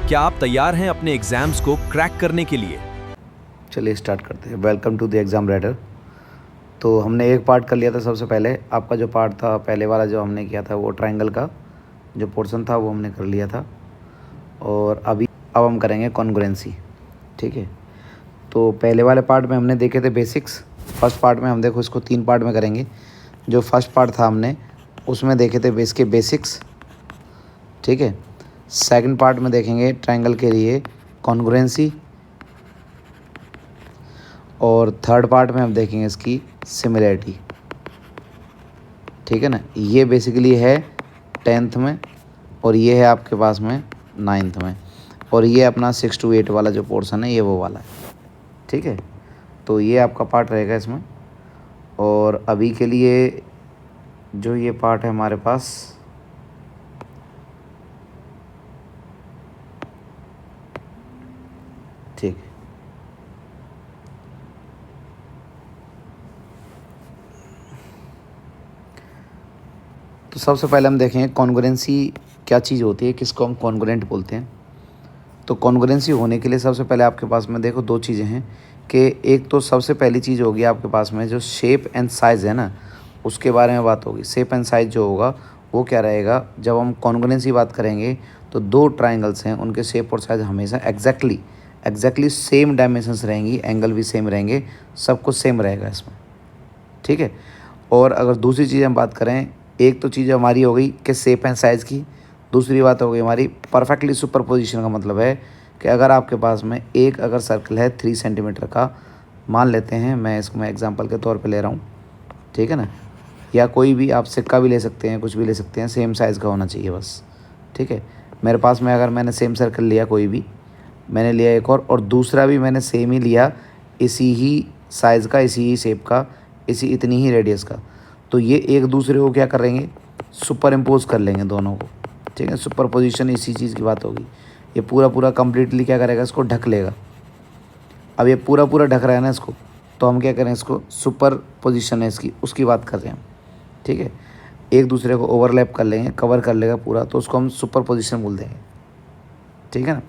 क्या आप तैयार हैं अपने एग्जाम्स को क्रैक करने के लिए? चलिए स्टार्ट करते हैं। Welcome to the exam writer. तो हमने एक पार्ट कर लिया था। सबसे पहले आपका जो पार्ट था, पहले वाला जो हमने किया था, वो ट्रायंगल का जो पोर्शन था वो हमने कर लिया था। और अब हम करेंगे कॉन्ग्रुएंसी। ठीक है। तो पहले वाले पार्ट में हमने देखे थे बेसिक्स। फर्स्ट पार्ट में हम देखो इसको 3 पार्ट में करेंगे। जो फर्स्ट पार्ट था हमने उसमें देखे थे इसके बेसिक्स। ठीक है। सेकंड पार्ट में देखेंगे ट्रायंगल के लिए कॉन्ग्रुएंसी। और थर्ड पार्ट में हम देखेंगे इसकी सिमिलैरिटी। ठीक है ना। ये बेसिकली है 10th में और ये है आपके पास में 9th में। और ये अपना 6 to 8 वाला जो पोर्शन है ये वो वाला है। ठीक है। तो ये आपका पार्ट रहेगा इसमें। और अभी के लिए जो ये पार्ट है हमारे पास, ठीक है। तो सबसे पहले हम देखेंगे कॉन्ग्रुएंसी क्या चीज़ होती है, किसको हम कॉन्ग्रुएंट बोलते हैं। तो कॉन्ग्रुएंसी होने के लिए सबसे पहले आपके पास में देखो 2 चीज़ें हैं कि एक तो सबसे पहली चीज़ होगी आपके पास में जो शेप एंड साइज़ है ना, उसके बारे में बात होगी। शेप एंड साइज़ जो होगा वो क्या रहेगा, जब हम कॉन्ग्रुएंसी बात करेंगे तो 2 ट्राइंगल्स हैं, उनके शेप और साइज़ हमेशा एग्जैक्टली सेम डायमेंशंस रहेंगी, एंगल भी सेम रहेंगे, सब कुछ सेम रहेगा इसमें। ठीक है। और अगर दूसरी चीज़ हम बात करें, एक तो चीज़ हमारी हो गई कि शेप एंड साइज़ की, दूसरी बात हो गई हमारी परफेक्टली सुपरपोजिशन का मतलब है कि अगर आपके पास में एक अगर सर्कल है 3 सेंटीमीटर का, मान लेते हैं, मैं इसको एग्जांपल के तौर पे ले रहा हूँ। ठीक है ना। या कोई भी आप सिक्का भी ले सकते हैं, कुछ भी ले सकते हैं, सेम साइज़ का होना चाहिए बस। ठीक है। मेरे पास में अगर मैंने सेम सर्कल लिया, कोई भी मैंने लिया एक और दूसरा भी मैंने सेम ही लिया, इसी ही साइज़ का, इसी ही शेप का, इतनी ही रेडियस का, तो ये एक दूसरे को क्या करेंगे, सुपर इम्पोज कर लेंगे दोनों को। ठीक है। सुपर पोजिशन इसी चीज़ की बात होगी। ये पूरा कम्प्लीटली क्या करेगा, इसको ढक लेगा। अब ये पूरा ढक रहा है ना इसको, तो हम क्या करें, इसको सुपर पोजिशन है इसकी, उसकी बात कर रहे हैं हम। ठीक है। एक दूसरे को ओवरलैप कर लेंगे, कवर कर लेगा पूरा, तो उसको हम सुपर पोजिशन बोल देंगे। ठीक है ना।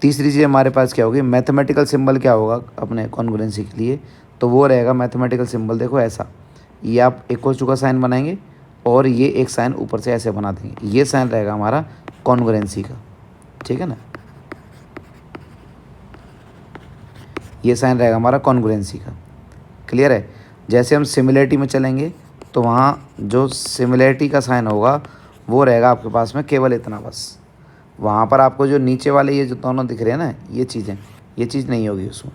तीसरी चीज़ हमारे पास क्या होगी, मैथमेटिकल सिंबल क्या होगा अपने कॉन्ग्रुएंसी के लिए, तो वो रहेगा मैथमेटिकल सिंबल। देखो ऐसा, ये आप इक्वल टू का साइन बनाएंगे और ये एक साइन ऊपर से ऐसे बना देंगे, ये साइन रहेगा हमारा कॉन्ग्रुएंसी का। ठीक है ना। ये साइन रहेगा हमारा कॉन्ग्रुएंसी का। क्लियर है। जैसे हम सिमिलैरिटी में चलेंगे तो वहाँ जो सिमिलैरिटी का साइन होगा वो रहेगा आपके पास में केवल इतना बस। वहाँ पर आपको जो नीचे वाले ये जो दोनों दिख रहे हैं ना, ये चीज़ नहीं होगी उसमें।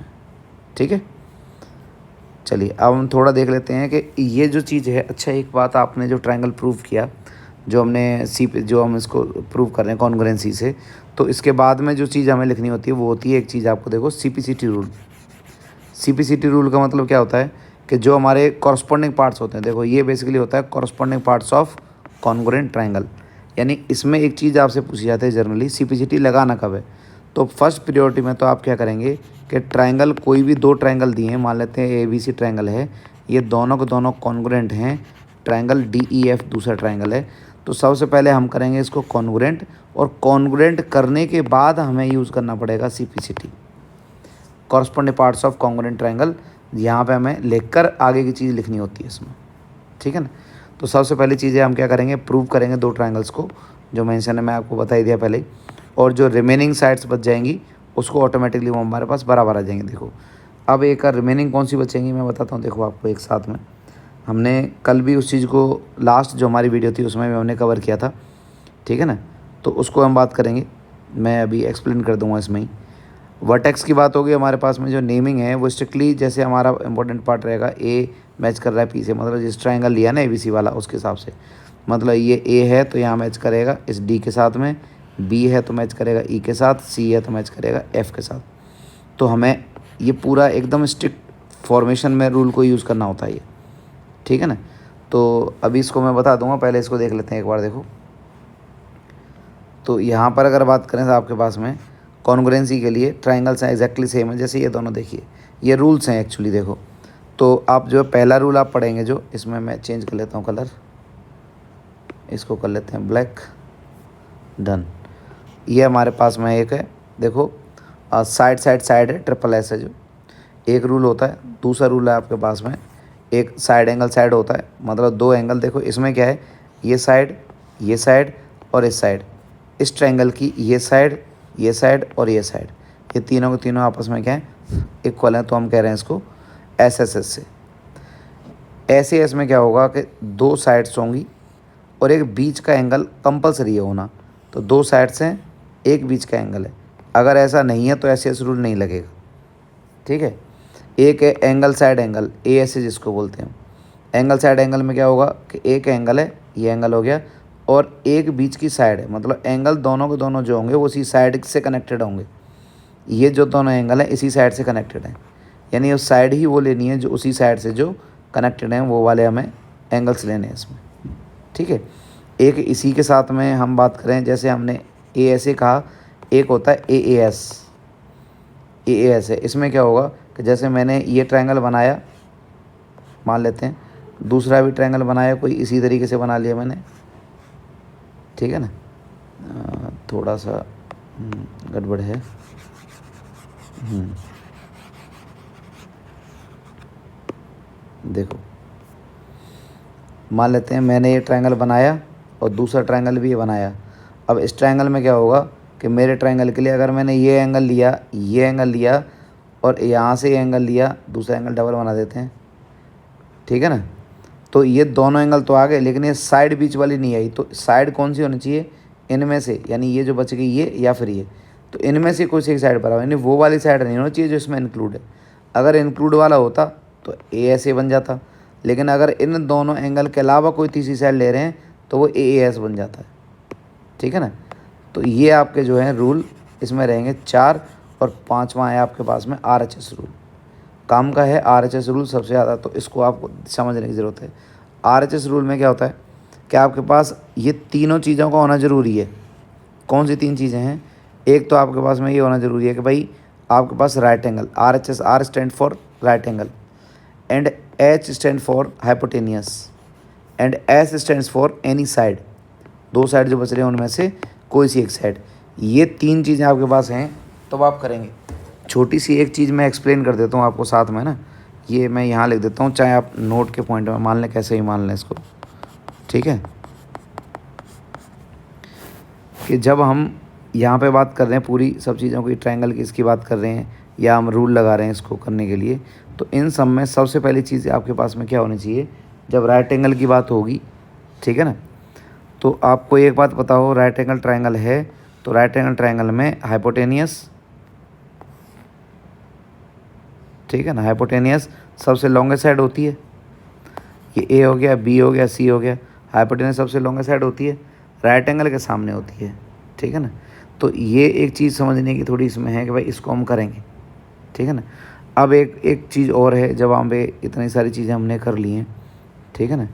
ठीक है। चलिए अब हम थोड़ा देख लेते हैं कि ये जो चीज़ है। अच्छा, एक बात, आपने जो ट्रायंगल प्रूव किया, जो हमने जो हम इसको प्रूव कर रहे हैं कॉन्ग्रुएंसी से, तो इसके बाद में जो चीज़ हमें लिखनी होती है वो होती है एक चीज़, आपको देखो, सीपीसीटी रूल। सीपीसीटी रूल का मतलब क्या होता है कि जो हमारे कॉरस्पॉन्डिंग पार्ट्स होते हैं, देखो ये बेसिकली होता है corresponding parts of congruent triangle. यानी इसमें एक चीज़ आपसे पूछी जाती है जनरली, सीपीसीटी लगाना कब है। तो फर्स्ट प्रायोरिटी में तो आप क्या करेंगे कि ट्रायंगल, कोई भी 2 ट्रायंगल दिए हैं, मान लेते हैं एबीसी ट्रायंगल है, ये दोनों के दोनों कॉन्ग्रुएंट हैं। ट्रायंगल डीईएफ दूसरा ट्रायंगल है। तो सबसे पहले हम करेंगे इसको कॉन्ग्रुएंट, और कॉन्ग्रुएंट करने के बाद हमें यूज़ करना पड़ेगा CPCT, corresponding parts of congruent triangle. यहाँ पे हमें लिखकर आगे की चीज़ लिखनी होती है इसमें। ठीक है ना। तो सबसे पहली चीज़ें हम क्या करेंगे, प्रूव करेंगे 2 ट्रायंगल्स को, जो मेंशन है मैं आपको बता ही दिया पहले ही। और जो रिमेनिंग साइड्स बच जाएंगी उसको ऑटोमेटिकली वो हमारे पास बराबर आ जाएंगे। देखो अब एक रिमेनिंग कौन सी बचेंगी मैं बताता हूँ। देखो आपको एक साथ में, हमने कल भी उस चीज़ को, लास्ट जो हमारी वीडियो थी उसमें भी हमने कवर किया था। ठीक है ना। तो उसको हम बात करेंगे, मैं अभी एक्सप्लेन कर दूँगा इसमें ही। वर्टेक्स की बात होगी हमारे पास में, जो नेमिंग है वो स्ट्रिक्टली, जैसे हमारा इंपॉर्टेंट पार्ट रहेगा, ए मैच कर रहा है पी से, मतलब जिस ट्रायंगल लिया ना एबीसी वाला उसके हिसाब से, मतलब ये ए है तो यहाँ मैच करेगा इस डी के साथ में, बी है तो मैच करेगा ई के साथ, सी है तो मैच करेगा एफ के साथ। तो हमें ये पूरा एकदम स्ट्रिक्ट फॉर्मेशन में रूल को यूज़ करना होता है ये। ठीक है ना। तो अभी इसको मैं बता दूंगा, पहले इसको देख लेते हैं एक बार। देखो तो यहाँ पर अगर बात करें तो आपके पास में कॉन्ग्रुएंसी के लिए ट्रायंगल्स हैं एग्जैक्टली सेम है, जैसे ये दोनों देखिए, ये रूल्स हैं एक्चुअली। देखो तो आप जो पहला रूल आप पढ़ेंगे, जो इसमें मैं चेंज कर लेता हूँ कलर, इसको कर लेते हैं ब्लैक, डन। ये हमारे पास में एक है, देखो साइड साइड साइड है, ट्रिपल एस है जो एक रूल होता है। दूसरा रूल है आपके पास में एक साइड एंगल साइड होता है, मतलब दो एंगल। देखो इसमें क्या है, ये साइड और इस साइड, इस ट्रायंगल की ये साइड और ये साइड, ये तीनों के तीनों आपस में क्या है, इक्वल हैं, तो हम कह रहे हैं इसको एस एस एस से। ऐसे एस में क्या होगा कि दो साइड्स होंगी और एक बीच का एंगल कंपलसरी है होना, तो दो साइड्स हैं, एक बीच का एंगल है। अगर ऐसा नहीं है तो ऐसे एस रूल नहीं लगेगा, ठीक है। एक है angle side angle, A S जिसको बोलते हैं। एंगल साइड एंगल में क्या होगा कि एक एंगल है, ये एंगल हो गया, और एक बीच की साइड है, मतलब एंगल दोनों के दोनों जो होंगे वो उसी साइड से कनेक्टेड होंगे। ये जो दोनों एंगल हैं इसी साइड से कनेक्टेड हैं, यानी उस साइड ही वो लेनी है जो उसी साइड से जो कनेक्टेड हैं, वो वाले हमें एंगल्स लेने हैं इसमें, ठीक है। एक इसी के साथ में हम बात करें, जैसे हमने ए एस ए कहा, एक होता है ए एस है। इसमें क्या होगा कि जैसे मैंने ये ट्रायंगल बनाया, मान लेते हैं दूसरा भी ट्रायंगल बनाया, कोई इसी तरीके से बना लिया मैंने, ठीक है ना। थोड़ा सा गड़बड़ है। देखो मान लेते हैं मैंने ये ट्रायंगल बनाया और दूसरा ट्रायंगल भी ये बनाया। अब इस ट्रायंगल में क्या होगा कि मेरे ट्रायंगल के लिए अगर मैंने ये एंगल लिया और यहाँ से ये एंगल लिया, दूसरा एंगल डबल बना देते हैं, ठीक है ना। तो ये दोनों एंगल तो आ गए, लेकिन ये साइड बीच वाली नहीं आई। तो साइड कौन सी होनी चाहिए, इनमें से, यानी ये जो बच गई ये या फिर ये, तो इनमें से कोई सी एक साइड बराबर, यानी वो वाली साइड नहीं होनी चाहिए जो इसमें इंक्लूड है। अगर इंक्लूड वाला होता तो ए ऐसे बन जाता, लेकिन अगर इन दोनों एंगल के अलावा कोई तीसरी साइड ले रहे हैं तो वो ए एस बन जाता है, ठीक है ना। तो ये आपके जो हैं रूल इसमें रहेंगे 4, और 5वां है आपके पास में आर एच एस रूल। काम का है आर एच एस रूल सबसे ज़्यादा, तो इसको आपको समझने की ज़रूरत है। आर एच एस रूल में क्या होता है कि आपके पास ये तीनों चीज़ों का होना ज़रूरी है। कौन सी 3 चीज़ें हैं, एक तो आपके पास में ये होना ज़रूरी है कि भाई आपके पास right angle, R H S, R stand for right angle, and H stand for hypotenuse, and S stands for any side. दो साइड जो बच रहे हैं उनमें से कोई सी एक साइड, ये 3 चीज़ें आपके पास हैं तो आप करेंगे। छोटी सी एक चीज़ मैं एक्सप्लेन कर देता हूँ आपको साथ में ना, ये मैं यहाँ लिख देता हूँ, चाहे आप नोट के पॉइंट में मान लें, कैसे ही मान लें इसको, ठीक है। कि जब हम यहाँ पे बात कर रहे हैं पूरी सब चीज़ों की, ट्रायंगल की इसकी बात कर रहे हैं, या हम रूल लगा रहे हैं इसको करने के लिए, तो इन सब में सबसे पहली चीज़ आपके पास में क्या होनी चाहिए, जब राइट एंगल की बात होगी, ठीक है ना, तो आपको एक बात पता हो, राइट एंगल ट्रायंगल है तो राइट एंगल ट्रायंगल में हाइपोटेनियस, ठीक है ना, हाइपोटेनियस सबसे लॉन्गेस्ट साइड होती है। ये ए हो गया, बी हो गया, सी हो गया, हाइपोटेनियस सबसे लॉन्गेस्ट साइड होती है, राइट एंगल के सामने होती है, ठीक है ना। तो ये एक चीज़ समझने की थोड़ी इसमें है कि भाई इसको हम करेंगे, ठीक है ना। अब एक चीज़ और है, जब हम पे इतनी सारी चीज़ें हमने कर ली हैं, ठीक है ना,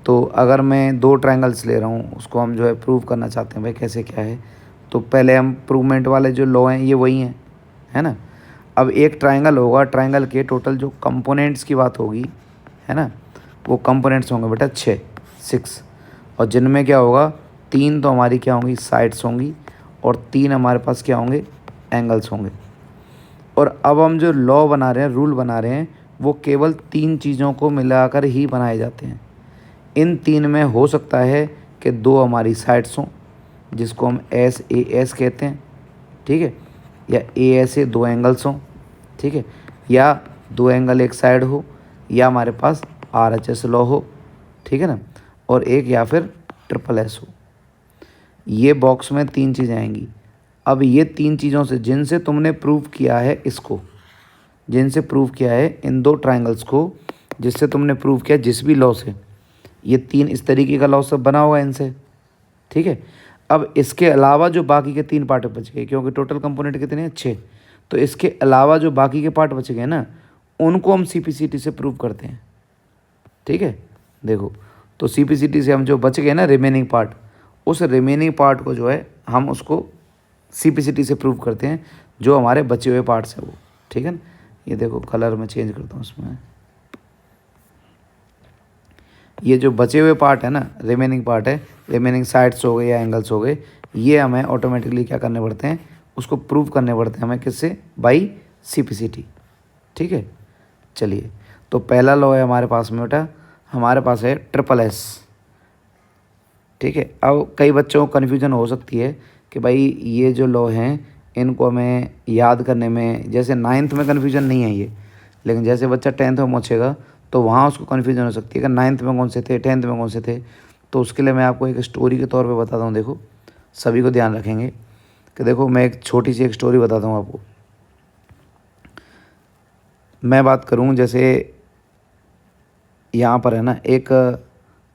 तो अगर मैं 2 ट्रायंगल्स ले रहा हूँ, उसको हम जो है प्रूव करना चाहते हैं भाई कैसे क्या है, तो पहले हम प्रूवमेंट वाले जो लॉ हैं ये वही हैं, है ना। अब एक ट्रायंगल होगा, ट्रायंगल के टोटल जो कंपोनेंट्स की बात होगी, है ना, वो कंपोनेंट्स होंगे बेटा 6, और जिनमें क्या होगा 3 तो हमारी क्या होंगी, साइड्स होंगी, और 3 हमारे पास क्या होंगे, एंगल्स होंगे। और अब हम जो लॉ बना रहे हैं, रूल बना रहे हैं, वो केवल 3 चीज़ों को मिलाकर ही बनाए जाते हैं। इन 3 में हो सकता है कि 2 हमारी साइड्स हों, जिसको हम एस ए एस कहते हैं, ठीक है, या ए एस ए 2 एंगल्स हों, ठीक है, या 2 एंगल एक साइड हो, या हमारे पास आर एच एस लॉ हो, ठीक है ना, और एक या फिर ट्रिपल एस हो। ये बॉक्स में 3 चीज़ें आएंगी। अब ये 3 चीज़ों से जिनसे तुमने प्रूव किया है इसको, जिनसे प्रूव किया है इन 2 ट्रायंगल्स को, जिससे तुमने प्रूव किया जिस भी लॉ से, ये 3 इस तरीके का लॉ सब बना हुआ है इनसे, ठीक है। अब इसके अलावा जो बाकी के 3 पार्ट बच गए, क्योंकि टोटल कंपोनेंट कितने हैं 6, तो इसके अलावा जो बाकी के पार्ट बच गए ना, उनको हम सीपीसीटी से प्रूव करते हैं, ठीक है। देखो तो सीपीसीटी से हम जो बच गए ना रिमेनिंग पार्ट, उस रिमेनिंग पार्ट को जो है हम उसको सीपीसीटी से प्रूव करते हैं, जो हमारे बचे हुए पार्ट्स हैं वो, ठीक है ना। ये देखो कलर में चेंज करता हूँ उसमें, ये जो बचे हुए पार्ट है ना, रिमेनिंग पार्ट है, रिमेनिंग साइड्स हो गए या एंगल्स हो गए, ये हमें ऑटोमेटिकली क्या करने पड़ते हैं, उसको प्रूव करने पड़ते हैं हमें किससे, बाई CPCT। ठीक है, चलिए तो पहला लॉ है हमारे पास में बेटा, हमारे पास है SSS। ठीक है, अब कई बच्चों को कन्फ्यूजन हो सकती है कि भाई ये जो लॉ हैं इनको हमें याद करने में, जैसे 9th में कन्फ्यूजन नहीं है ये, लेकिन जैसे बच्चा 10th में पहुँचेगा तो वहाँ उसको कन्फ्यूजन हो सकती है कि 9th में कौन से थे, 10th में कौन से थे। तो उसके लिए मैं आपको एक स्टोरी के तौर पे बताता हूँ। देखो सभी को ध्यान रखेंगे कि देखो मैं एक छोटी सी एक स्टोरी बताता हूँ आपको। मैं बात करूँ जैसे यहाँ पर है ना,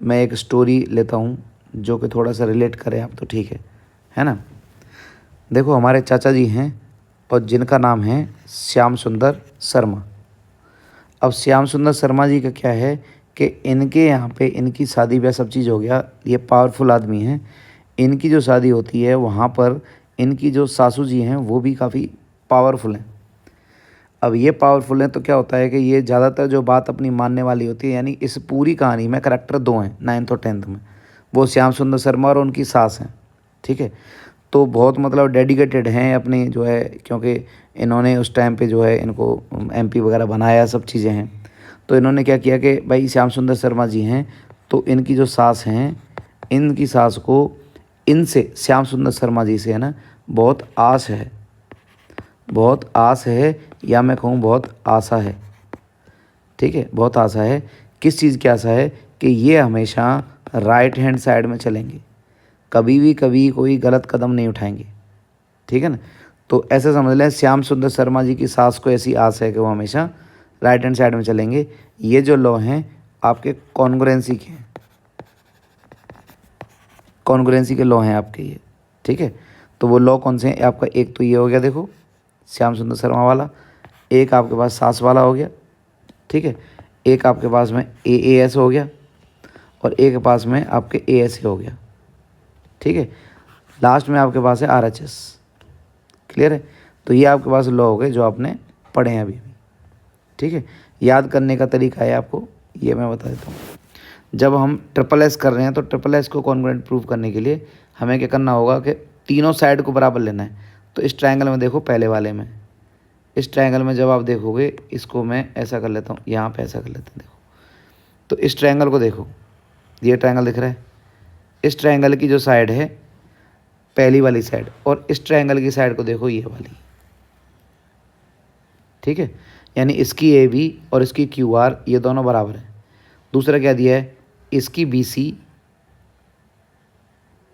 मैं एक स्टोरी लेता हूँ जो कि थोड़ा सा रिलेट करे आप, तो ठीक है ना। देखो हमारे चाचा जी हैं और जिनका नाम है श्याम सुंदर शर्मा। अब श्याम सुंदर शर्मा जी का क्या है कि इनके यहाँ पे इनकी शादी ब्याह सब चीज़ हो गया, ये पावरफुल आदमी हैं। इनकी जो शादी होती है वहाँ पर इनकी जो सासू जी हैं वो भी काफ़ी पावरफुल हैं। अब ये पावरफुल हैं तो क्या होता है कि ये ज़्यादातर जो बात अपनी मानने वाली होती है, यानी इस पूरी कहानी में करैक्टर दो हैं 9th और 10th में, वो श्याम सुंदर शर्मा और उनकी सास हैं। ठीक है, तो बहुत मतलब डेडिकेटेड हैं अपनी जो है, क्योंकि इन्होंने उस टाइम पे जो है इनको MP वगैरह बनाया, सब चीज़ें हैं। तो इन्होंने क्या किया कि भाई श्याम सुंदर शर्मा जी हैं तो इनकी जो सास हैं, इनकी सास को इनसे, श्याम सुंदर शर्मा जी से है ना बहुत आस है, बहुत आस है, या मैं कहूँ बहुत आशा है। ठीक है, बहुत आशा है। किस चीज़ की आशा है कि ये हमेशा राइट हैंड साइड में चलेंगे, कभी कोई गलत कदम नहीं उठाएंगे। ठीक है ना, तो ऐसे समझ लें श्याम सुंदर शर्मा जी की सास को ऐसी आस है कि वो हमेशा राइट हैंड साइड में चलेंगे। ये जो लॉ हैं आपके कॉन्ग्रुएंसी के हैं, कॉन्ग्रुएंसी के लॉ हैं आपके ये। ठीक है, तो वो लॉ कौन से हैं आपका, एक तो ये हो गया देखो श्याम सुंदर शर्मा वाला, एक आपके पास सास वाला हो गया। ठीक है, एक आपके पास में AAS हो गया और एक के पास में आपके ASA हो गया। ठीक है, लास्ट में आपके पास है RHS। क्लियर है, तो ये आपके पास लॉ हो गए जो आपने पढ़े हैं अभी। ठीक है, याद करने का तरीका है आपको ये मैं बता देता हूँ। जब हम SSS कर रहे हैं तो SSS को कॉन्ग्रुएंट प्रूव करने के लिए हमें क्या करना होगा कि तीनों साइड को बराबर लेना है। तो इस ट्रायंगल में देखो, पहले वाले में, इस ट्रायंगल में जब आप देखोगे, इसको मैं ऐसा कर लेता हूँ, यहाँ पे ऐसा कर लेते हैं। देखो तो इस ट्रायंगल को देखो, ये ट्रायंगल दिख रहा है, इस ट्रायंगल की जो साइड है पहली वाली साइड, और इस ट्रायंगल की साइड को देखो ये वाली। ठीक है, यानी इसकी AB और इसकी QR ये दोनों बराबर हैं। दूसरा क्या दिया है, इसकी BC,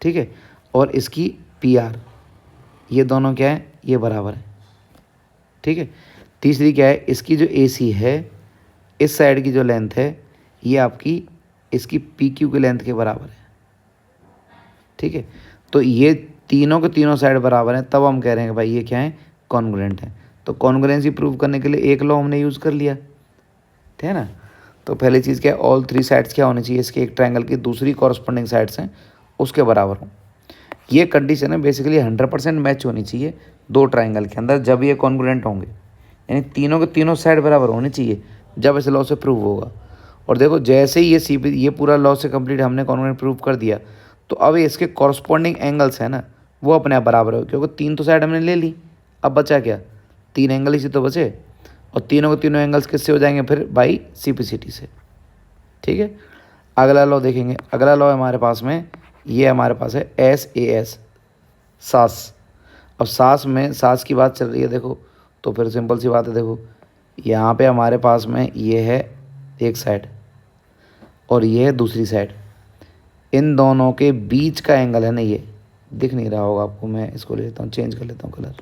ठीक है, और इसकी PR, ये दोनों क्या है, ये बराबर है। ठीक है, तीसरी क्या है, इसकी जो AC है, इस साइड की जो लेंथ है ये आपकी इसकी PQ की लेंथ के बराबर है। ठीक है, तो ये तीनों के तीनों साइड बराबर हैं, तब हम कह रहे हैं कि भाई ये क्या है, कॉन्ग्रुएंट है। तो कॉन्ग्रुएंसी प्रूव करने के लिए एक लॉ हमने यूज़ कर लिया, ठीक है ना। तो पहली चीज़ क्या है, ऑल 3 साइड्स क्या होनी चाहिए, इसके एक ट्रायंगल की दूसरी कॉरस्पॉन्डिंग साइड्स हैं उसके बराबर हो। ये कंडीशन है बेसिकली 100% मैच होनी चाहिए दो ट्रायंगल के अंदर, जब ये कॉन्ग्रुएंट होंगे, यानी तीनों के तीनों साइड बराबर होनी चाहिए, जब इस लॉ से प्रूव होगा। और देखो जैसे ही ये पूरा लॉ से कंप्लीट हमने कॉन्ग्रुएंट प्रूव कर दिया, तो अब इसके कॉरस्पॉन्डिंग एंगल्स हैं ना वो अपने आप बराबर हो, क्योंकि तीन तो साइड हमने ले ली, अब बचा क्या, 3 एंगल इसी तो बचे, और तीनों के तीनों एंगल्स किससे हो जाएंगे फिर, बाई CPCT से। ठीक है, अगला लॉ देखेंगे। अगला लॉ हमारे पास में, ये हमारे पास है SAS, सास। अब सास की बात चल रही है देखो, तो फिर सिंपल सी बात है, देखो यहाँ पे हमारे पास में ये है एक साइड और ये है दूसरी साइड, इन दोनों के बीच का एंगल है ना, ये दिख नहीं रहा होगा आपको, मैं इसको ले लेता हूँ, चेंज कर लेता हूँ कलर।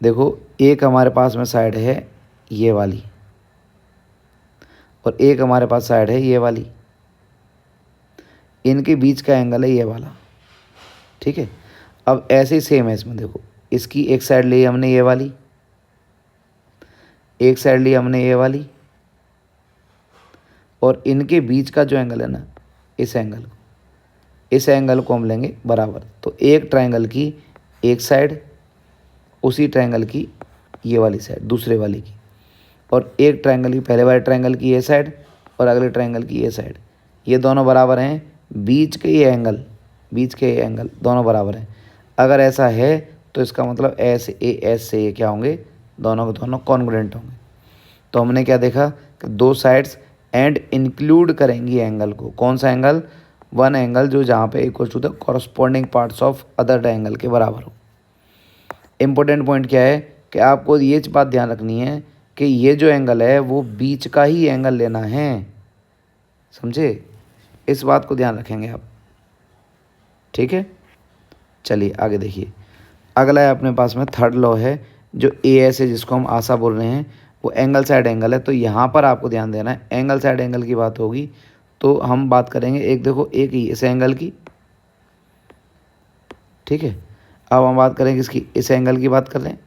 देखो एक हमारे पास में साइड है ये वाली और एक हमारे पास साइड है ये वाली, इनके बीच का एंगल है ये वाला। ठीक है, अब ऐसे ही सेम है इसमें, देखो इसकी एक साइड ली हमने ये वाली, एक साइड ली हमने ये वाली, और इनके बीच का जो एंगल है ना, इस एंगल को हम लेंगे बराबर। तो एक ट्रायंगल की एक साइड, उसी ट्रायंगल की ये वाली साइड दूसरे वाली की, और एक ट्रायंगल की, पहले वाले ट्रायंगल की ये साइड और अगले ट्रायंगल की ये साइड, ये दोनों बराबर हैं, बीच के ये एंगल दोनों बराबर हैं। अगर ऐसा है तो इसका मतलब एस से ये क्या होंगे, दोनों के दोनों कॉन्ग्रुएंट होंगे। तो हमने क्या देखा कि दो साइड्स एंड इंक्लूड करेंगी एंगल को। कौन सा एंगल? वन एंगल जो जहाँ पे equal to the corresponding parts of other triangle के बराबर हो। इम्पोर्टेंट पॉइंट क्या है कि आपको ये बात ध्यान रखनी है कि ये जो एंगल है वो बीच का ही एंगल लेना है, समझे? इस बात को ध्यान रखेंगे आप, ठीक है। चलिए आगे देखिए, अगला है अपने पास में थर्ड लॉ है जो ए एस है, जिसको हम आशा बोल रहे हैं, वो एंगल साइड एंगल है। तो यहाँ पर आपको ध्यान देना है, एंगल साइड एंगल की बात होगी तो हम बात करेंगे एक, देखो एक ही इस एंगल की, ठीक है। अब हम बात करेंगे इसकी, इस एंगल की बात कर रहे हैं,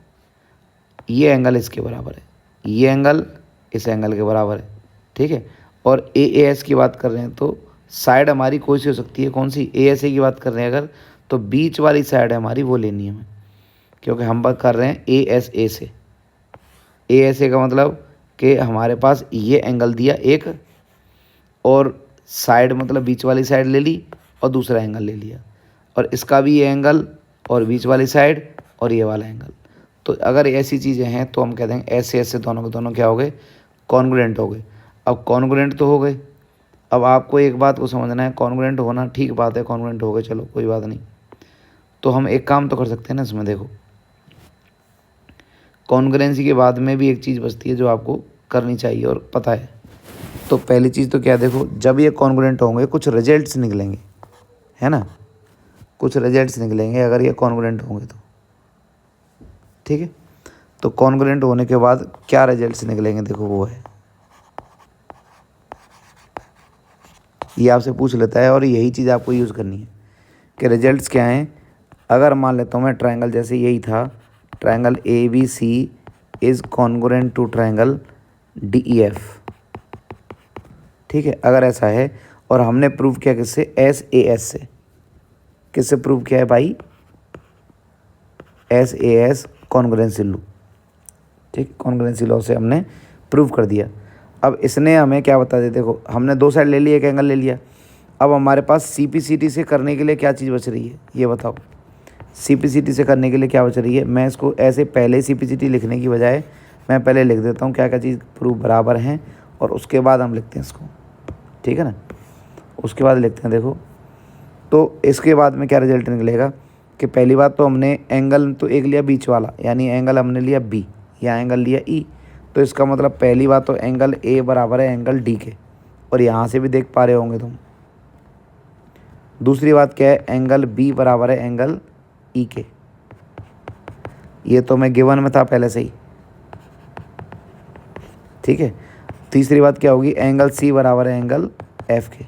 ये एंगल इसके बराबर है, ये एंगल इस एंगल के बराबर है, ठीक है। और ए एस की बात कर रहे हैं तो साइड हमारी कोई सी हो सकती है, कौन सी? ए एस ए की बात कर रहे हैं अगर, तो बीच वाली साइड है हमारी, वो लेनी है हमें, क्योंकि हम बात कर रहे हैं ए एस ए से। ए एस ए का मतलब कि हमारे पास ये एंगल दिया एक, और साइड मतलब बीच वाली साइड ले ली और दूसरा एंगल ले लिया, और इसका भी ये एंगल और बीच वाली साइड और ये वाला एंगल। तो अगर ऐसी चीज़ें हैं तो हम कह देंगे ऐसे ऐसे दोनों के दोनों क्या हो गए, कॉन्ग्रुएंट हो गए। अब कॉन्ग्रुएंट तो हो गए, अब आपको एक बात को समझना है, कॉन्ग्रुएंट होना ठीक बात है, कॉन्ग्रुएंट हो गए, चलो कोई बात नहीं। तो हम एक काम तो कर सकते हैं ना इसमें, देखो कॉन्ग्रुएंसी के बाद में भी एक चीज़ बचती है जो आपको करनी चाहिए और पता है। तो पहली चीज़ तो क्या, देखो जब ये कॉन्ग्रुएंट होंगे कुछ रिजल्ट्स निकलेंगे, है ना, कुछ रिजल्ट्स निकलेंगे अगर ये कॉन्ग्रुएंट होंगे तो, ठीक है। तो कॉन्ग्रुएंट होने के बाद क्या रिजल्ट्स निकलेंगे, देखो वो है, ये आपसे पूछ लेता है और यही चीज़ आपको यूज़ करनी है कि रिजल्ट्स क्या हैं। अगर मान लेता हूँ मैं ट्रायंगल, जैसे यही था triangle A B C is congruent to triangle D E F, ठीक है। अगर ऐसा है और हमने प्रूव किया किससे, एस ए एस से, किससे प्रूव किया है भाई, S A S congruency law, ठीक, कॉन्ग्रुएंसी लॉ से हमने प्रूव कर दिया। अब इसने हमें क्या बता दिया, देखो हमने दो साइड ले ली, एक एंगल ले लिया। अब हमारे पास सी पी सी टी से करने के लिए क्या चीज़ बच रही है, ये बताओ। सी पी सी टी से करने के लिए क्या बच रही है, मैं इसको ऐसे पहले सी पी सी टी लिखने की बजाय मैं पहले लिख देता हूँ क्या क्या चीज़ प्रूफ बराबर हैं, और उसके बाद हम लिखते हैं इसको, ठीक है ना, उसके बाद लिखते हैं। देखो तो इसके बाद में क्या रिजल्ट निकलेगा कि पहली बात तो हमने एंगल तो एक लिया बीच वाला, यानी एंगल हमने लिया बी या एंगल लिया ई, तो इसका मतलब पहली बात तो एंगल ए बराबर है एंगल डी के, और यहाँ से भी देख पा रहे होंगे तुम। दूसरी बात क्या है, एंगल बी बराबर है एंगल ई के, ये तो मैं गिवन में था पहले से ही, ठीक है। तीसरी बात क्या होगी, एंगल सी बराबर है एंगल एफ के,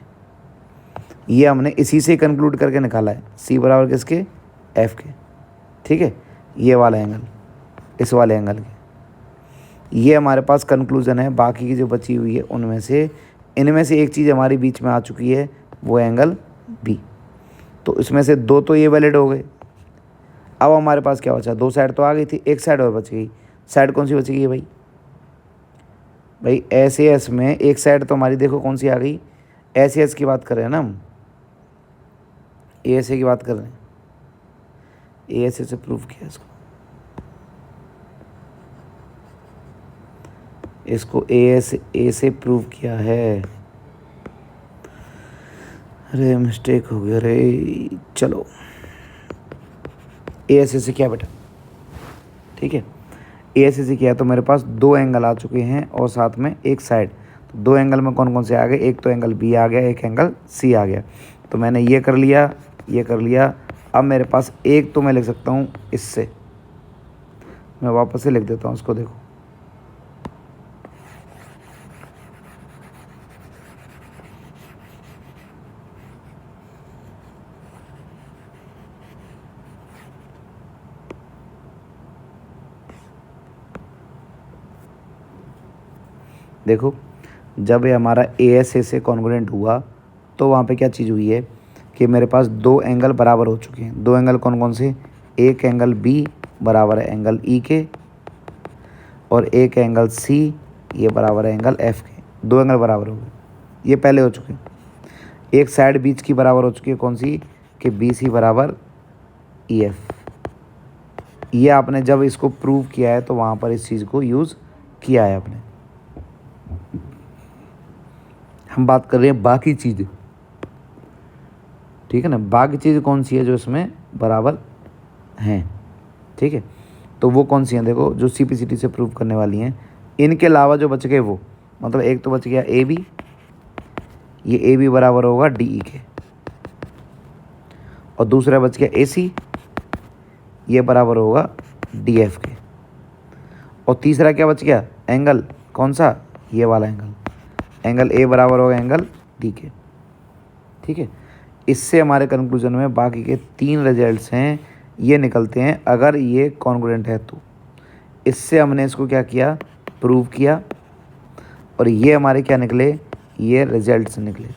ये हमने इसी से कंक्लूड करके निकाला है, सी बराबर किसके, एफ के, ठीक है। ये वाला एंगल इस वाले एंगल के, ये हमारे पास कंक्लूजन है। बाकी की जो बची हुई है उनमें से, इनमें से एक चीज़ हमारी बीच में आ चुकी है, वो एंगल बी। तो इसमें से दो तो ये वैलिड हो गए। अब हमारे पास क्या बचा, दो साइड तो आ गई थी, एक साइड और बच गई। साइड कौन सी बच गई है भाई, भाई एस ए एस में एक साइड तो हमारी देखो कौन सी आ गई, एस ए एस की बात कर रहे हैं ना हम, ए एस ए की बात कर रहे हैं, ए एस ए से प्रूव किया इसको ए एस ए से प्रूव किया है। अरे मिस्टेक हो गया रे, चलो ए एस ए से क्या बेटा, ठीक है। ए एस ए से किया तो मेरे पास दो एंगल आ चुके हैं और साथ में एक साइड। तो दो एंगल में कौन कौन से आ गए, एक तो एंगल बी आ गया, एक एंगल सी आ गया। तो मैंने ये कर लिया, ये कर लिया। अब मेरे पास एक तो मैं लिख सकता हूँ इससे, मैं वापस से लिख देता हूँ इसको, देखो देखो जब ये हमारा ए एस ए से कॉन्ग्रुएंट हुआ तो वहाँ पे क्या चीज़ हुई है कि मेरे पास दो एंगल बराबर हो चुके हैं। दो एंगल कौन कौन से, एक एंगल बी बराबर है एंगल ई के, और एक एंगल सी ये बराबर है एंगल एफ के, दो एंगल बराबर हो गए, ये पहले हो चुके हैं। एक साइड बीच की बराबर हो चुकी है, कौन सी, कि बी सी बराबर ई एफ। ये आपने जब इसको प्रूव किया है तो वहाँ पर इस चीज़ को यूज़ किया है आपने। हम बात कर रहे हैं बाकी चीज़, ठीक है ना, बाकी चीज़ कौन सी है जो इसमें बराबर हैं, ठीक है। तो वो कौन सी हैं, देखो जो CPCT से प्रूव करने वाली हैं, इनके अलावा जो बच गए वो, मतलब एक तो बच गया ए बी, ये ए बी बराबर होगा डी ई के, और दूसरा बच गया ए सी, ये बराबर होगा डी एफ के, और तीसरा क्या बच गया, एंगल कौन सा, ये वाला एंगल, एंगल ए बराबर होगा एंगल डी के, ठीक है। इससे हमारे कंक्लूजन में बाकी के 3 रिजल्ट्स हैं ये निकलते हैं अगर ये कॉन्ग्रुएंट है तो। इससे हमने इसको क्या किया, प्रूव किया, और ये हमारे क्या निकले, ये रिजल्ट्स निकले,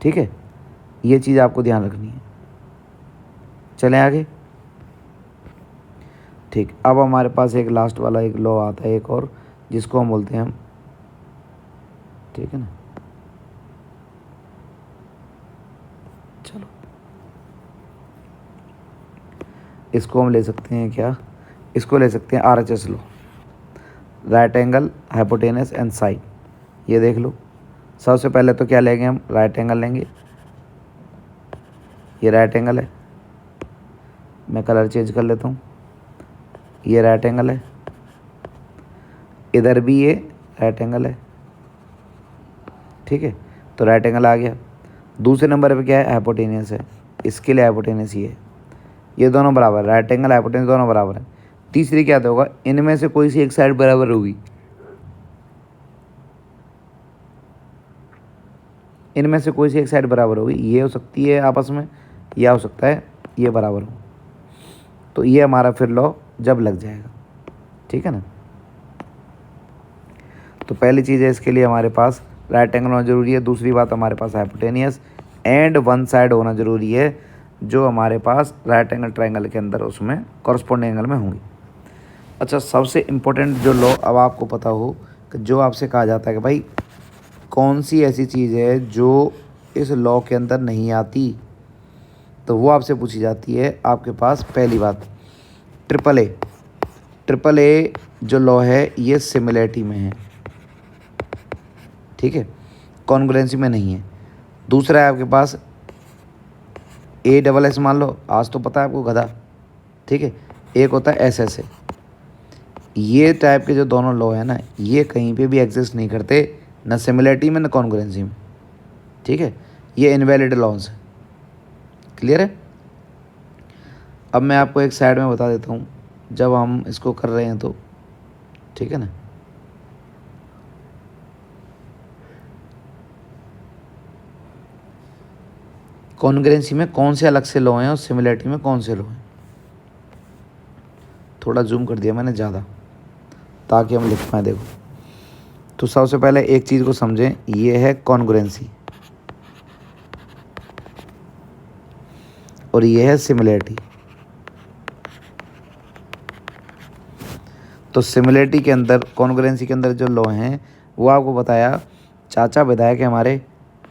ठीक है। ये चीज़ आपको ध्यान रखनी है। चलें आगे, ठीक। अब हमारे पास एक लास्ट वाला एक लॉ आता है एक और, जिसको हम बोलते हैं हम, ठीक है ना, चलो इसको हम ले सकते हैं क्या, इसको ले सकते हैं RHS law, right angle hypotenuse and side. ये देख लो, सबसे पहले तो क्या लेंगे हम, राइट एंगल लेंगे, ये राइट एंगल है, मैं कलर चेंज कर लेता हूँ, ये राइट एंगल है, इधर भी ये राइट एंगल है, ठीक है। तो राइट एंगल आ गया। दूसरे नंबर पे क्या है, हाइपोटेनियस है, इसके लिए हाइपोटेनियस ये दोनों बराबर, राइट एंगल हाइपोटेनियस दोनों बराबर है। तीसरी क्या होगा, इनमें से कोई सी एक साइड बराबर होगी, इनमें से कोई सी एक साइड बराबर होगी, ये हो सकती है आपस में, या हो सकता है ये बराबर हो, तो ये हमारा फिर लॉ जब लग जाएगा, ठीक है ना। तो पहली चीज़ है इसके लिए हमारे पास राइट एंगल होना जरूरी है। दूसरी बात हमारे पास हाइपोटेनियस एंड वन साइड होना जरूरी है, जो हमारे पास राइट एंगल ट्रायंगल के अंदर उसमें कॉरस्पॉन्डिंग एंगल में होंगी। अच्छा, सबसे इम्पोर्टेंट जो लॉ अब आपको पता हो कि जो आपसे कहा जाता है कि भाई कौन सी ऐसी चीज़ है जो इस लॉ के अंदर नहीं आती, तो वो आपसे पूछी जाती है आपके पास। पहली बात, ट्रिपल ए जो लॉ है ये सिमिलैरिटी में है, ठीक है, कॉन्ग्रुएंसी में नहीं है। दूसरा है आपके पास ASS, मान लो, आज तो पता है आपको गधा, ठीक है। एक होता है SS। ये टाइप के जो दोनों लॉ है ना, ये कहीं पे भी एग्जिस्ट नहीं करते, न सिमिलैरिटी में न कॉन्ग्रुएंसी में, ठीक है। ये इनवैलिड लॉज है, क्लियर है। अब मैं आपको एक साइड में बता देता हूँ जब हम इसको कर रहे हैं तो, ठीक है ना। कॉन्ग्रुएंसी में कौन से अलग से लॉ हैं और सिमिलैरिटी में कौन से लॉ हैं। थोड़ा जूम कर दिया मैंने ज़्यादा ताकि हम लिख पाएँ। देखो, तो सबसे पहले एक चीज़ को समझें, ये है कॉन्ग्रुएंसी और ये है सिमिलैरिटी। तो सिमिलैरिटी के अंदर, कॉन्ग्रुएंसी के अंदर जो लॉ हैं वो आपको बताया चाचा विधायक है हमारे,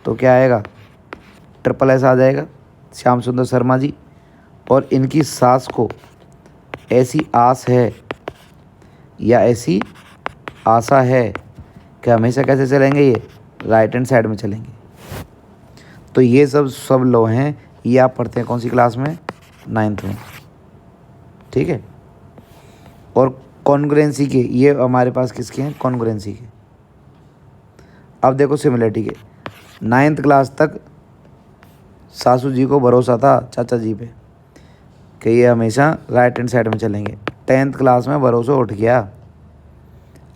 तो क्या आएगा, SSS आ जाएगा, श्याम सुंदर शर्मा जी। और इनकी सास को ऐसी आस है या ऐसी आशा है कि हमेशा कैसे चलेंगे, ये राइट हैंड साइड में चलेंगे। तो ये सब लॉ हैं, ये आप पढ़ते हैं कौन सी क्लास में, 9th में, ठीक है। और कॉन्ग्रुएंसी के ये हमारे पास किसके हैं, कॉन्ग्रुएंसी के। अब देखो सिमिलैरिटी के, 9th क्लास तक सासू जी को भरोसा था चाचा जी पे कि ये हमेशा राइट हैंड साइड में चलेंगे। 10th क्लास में भरोसा उठ गया।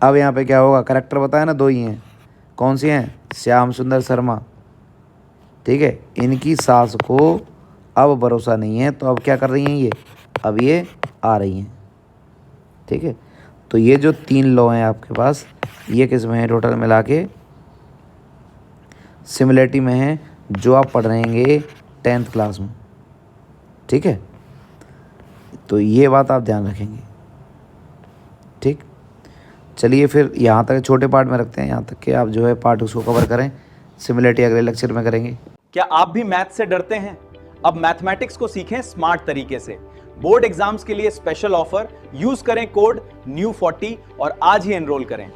अब यहाँ पे क्या होगा, करेक्टर बताया ना, 2 ही हैं, कौन सी हैं, श्याम सुंदर शर्मा, ठीक है। इनकी सास को अब भरोसा नहीं है, तो अब क्या कर रही हैं ये, अब ये आ रही हैं, ठीक है। तो ये जो 3 लॉ हैं आपके पास, ये किस में है, टोटल मिला के सिमिलैरिटी में है, जो आप पढ़ रहेंगे 10th क्लास में, ठीक है। तो ये बात आप ध्यान रखेंगे, ठीक। चलिए फिर यहाँ तक छोटे पार्ट में रखते हैं, यहाँ तक कि आप जो है पार्ट उसको कवर करें। सिमिलरिटी अगले लेक्चर में करेंगे। क्या आप भी मैथ से डरते हैं? अब मैथमेटिक्स को सीखें स्मार्ट तरीके से। बोर्ड एग्जाम्स के लिए स्पेशल ऑफर, यूज करें कोड NEW40 और आज ही एनरोल करें।